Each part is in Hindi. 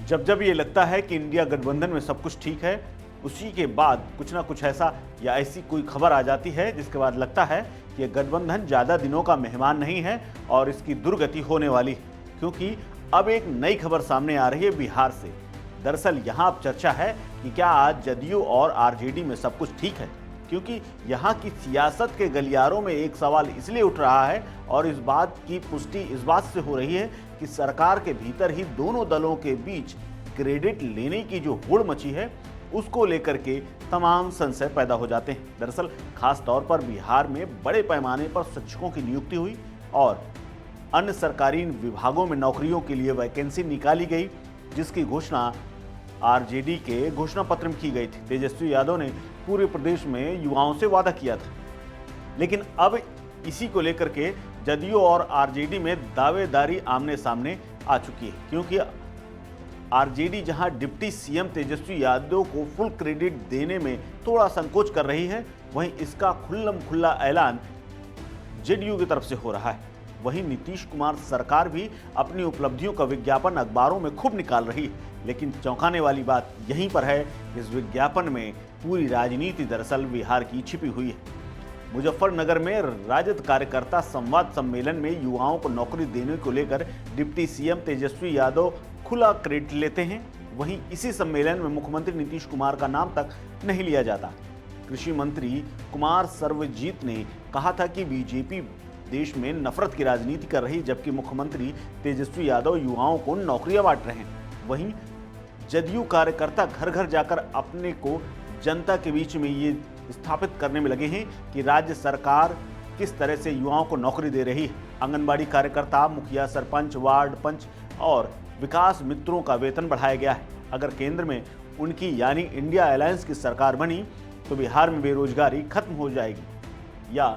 जब जब ये लगता है कि इंडिया गठबंधन में सब कुछ ठीक है, उसी के बाद कुछ ना कुछ ऐसा या ऐसी कोई खबर आ जाती है जिसके बाद लगता है कि ये गठबंधन ज़्यादा दिनों का मेहमान नहीं है और इसकी दुर्गति होने वाली है, क्योंकि अब एक नई खबर सामने आ रही है बिहार से। दरअसल यहाँ अब चर्चा है कि क्या आज जदयू और आरजेडी में सब कुछ ठीक है, क्योंकि यहाँ की सियासत के गलियारों में एक सवाल इसलिए उठ रहा है और इस बात की पुष्टि इस बात से हो रही है कि सरकार के भीतर ही दोनों दलों के बीच क्रेडिट लेने की जो होड़ मची है उसको लेकर के तमाम संशय पैदा हो जाते हैं। दरअसल खास तौर पर बिहार में बड़े पैमाने पर शिक्षकों की नियुक्ति हुई और अन्य सरकारी विभागों में नौकरियों के लिए वैकेंसी निकाली गई, जिसकी घोषणा आरजेडी के घोषणा पत्र में की गई थी। तेजस्वी यादव ने पूरे प्रदेश में युवाओं से वादा किया था, लेकिन अब इसी को लेकर के जदयू और आरजेडी में दावेदारी आमने सामने आ चुकी है, क्योंकि आरजेडी जहां डिप्टी सीएम तेजस्वी यादव को फुल क्रेडिट देने में थोड़ा संकोच कर रही है, वहीं इसका खुल्लम खुल्ला ऐलान जेडीयू की तरफ से हो रहा है। वहीं नीतीश कुमार सरकार भी अपनी उपलब्धियों का विज्ञापन अखबारों में खूब निकाल रही है, लेकिन चौंकाने वाली बात यहीं पर है कि इस विज्ञापन में पूरी राजनीति दरअसल बिहार की छिपी हुई है। मुजफ्फरनगर में राजद कार्यकर्ता संवाद सम्मेलन में युवाओं को नौकरी देने को लेकर डिप्टी सीएम तेजस्वी यादव खुला क्रेडिट लेते हैं। वहीं इसी सम्मेलन में मुख्यमंत्री नीतीश कुमार का नाम तक नहीं लिया जाता। कृषि मंत्री कुमार सर्वजीत ने कहा था कि बीजेपी देश में नफरत की राजनीति कर रही, जबकि मुख्यमंत्री तेजस्वी यादव युवाओं को नौकरियां बांट रहे हैं। वहीं जदयू कार्यकर्ता घर घर जाकर अपने को जनता के बीच में ये स्थापित करने में लगे हैं कि राज्य सरकार किस तरह से युवाओं को नौकरी दे रही है। आंगनबाड़ी कार्यकर्ता, मुखिया, सरपंच, वार्ड पंच और विकास मित्रों का वेतन बढ़ाया गया है। अगर केंद्र में उनकी यानी इंडिया अलायंस की सरकार बनी तो बिहार में बेरोजगारी खत्म हो जाएगी या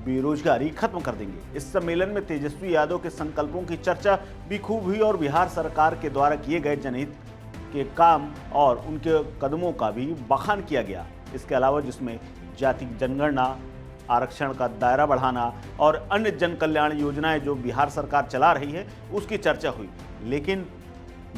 बेरोजगारी खत्म कर देंगे। इस सम्मेलन में तेजस्वी यादव के संकल्पों की चर्चा भी खूब हुई और बिहार सरकार के द्वारा किए गए जनहित के काम और उनके कदमों का भी बखान किया गया। इसके अलावा जिसमें जाति जनगणना, आरक्षण का दायरा बढ़ाना और अन्य जन कल्याण योजनाएं जो बिहार सरकार चला रही है उसकी चर्चा हुई, लेकिन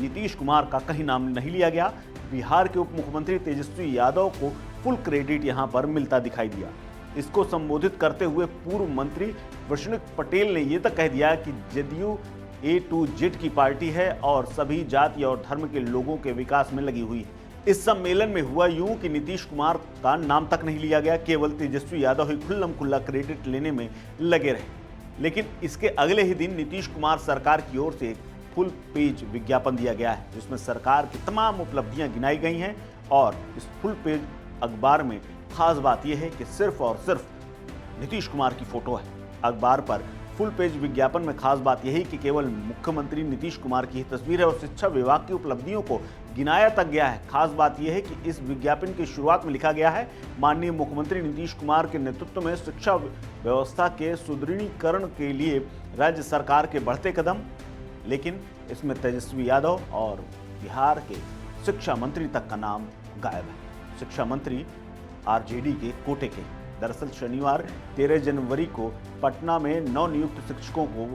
नीतीश कुमार का कहीं नाम नहीं लिया गया। बिहार के उप मुख्यमंत्री तेजस्वी यादव को फुल क्रेडिट यहां पर मिलता दिखाई दिया। इसको संबोधित करते हुए पूर्व मंत्री वैष्णव पटेल ने यह तक कह दिया कि जदयू A to Z की पार्टी है और सभी जाति और धर्म के लोगों के विकास में लगी हुई है। इस सम्मेलन में हुआ यूं कि नीतीश कुमार का नाम तक नहीं लिया गया, केवल तेजस्वी यादव ही खुल्लम खुल्ला क्रेडिट लेने में लगे रहे। लेकिन इसके अगले ही दिन नीतीश कुमार सरकार की ओर से एक फुल पेज विज्ञापन दिया गया है, जिसमें सरकार की तमाम उपलब्धियां गिनाई गई हैं और इस फुल पेज अखबार में खास बात यह है कि सिर्फ और सिर्फ नीतीश कुमार की फोटो है। अखबार पर फुल पेज विज्ञापन में खास बात यही कि केवल मुख्यमंत्री नीतीश कुमार की ही तस्वीर है और शिक्षा विभाग की उपलब्धियों को गिनाया तक गया है। खास बात यह है कि इस विज्ञापन की शुरुआत में लिखा गया है, माननीय मुख्यमंत्री नीतीश कुमार के नेतृत्व में शिक्षा व्यवस्था के सुदृढ़ीकरण के लिए राज्य सरकार के बढ़ते कदम। लेकिन इसमें तेजस्वी यादव और बिहार के शिक्षा मंत्री तक का नाम गायब है। शिक्षा मंत्री आरजेडी के कोटे के। दरअसल शनिवार 13 जनवरी को पटना में नवनियुक्त शिक्षकों को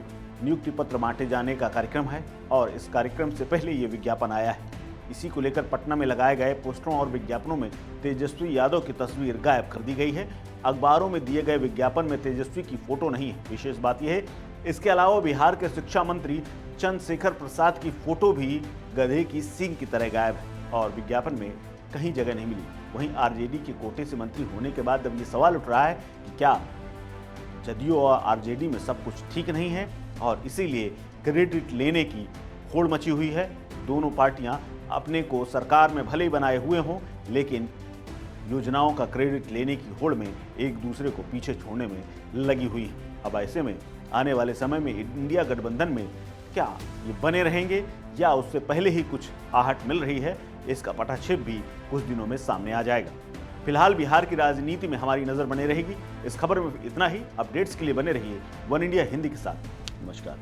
नियुक्ति पत्र बांटे जाने का कार्यक्रम है और इस कार्यक्रम से पहले ये विज्ञापन आया है। इसी को लेकर पटना में लगाए गए पोस्टरों और विज्ञापनों में तेजस्वी यादव की तस्वीर गायब कर दी गई है। अखबारों में दिए गए विज्ञापन में तेजस्वी की फोटो नहीं है। विशेष बात यह है, इसके अलावा बिहार के शिक्षा मंत्री चंद्रशेखर प्रसाद की फोटो भी गधे की सींग की तरह गायब है और विज्ञापन में कहीं जगह नहीं मिली। वहीं आरजेडी के कोटे से मंत्री होने के बाद अब ये सवाल उठ रहा है कि क्या जदयू और आरजेडी में सब कुछ ठीक नहीं है और इसीलिए क्रेडिट लेने की होड़ मची हुई है। दोनों पार्टियां अपने को सरकार में भले ही बनाए हुए हों, लेकिन योजनाओं का क्रेडिट लेने की होड़ में एक दूसरे को पीछे छोड़ने में लगी हुई है। अब ऐसे में आने वाले समय में इंडिया गठबंधन में क्या ये बने रहेंगे या उससे पहले ही कुछ आहट मिल रही है, इसका पटाक्षेप भी कुछ दिनों में सामने आ जाएगा। फिलहाल बिहार की राजनीति में हमारी नजर बने रहेगी। इस खबर में इतना ही। अपडेट्स के लिए बने रहिए वन इंडिया हिंदी के साथ। नमस्कार।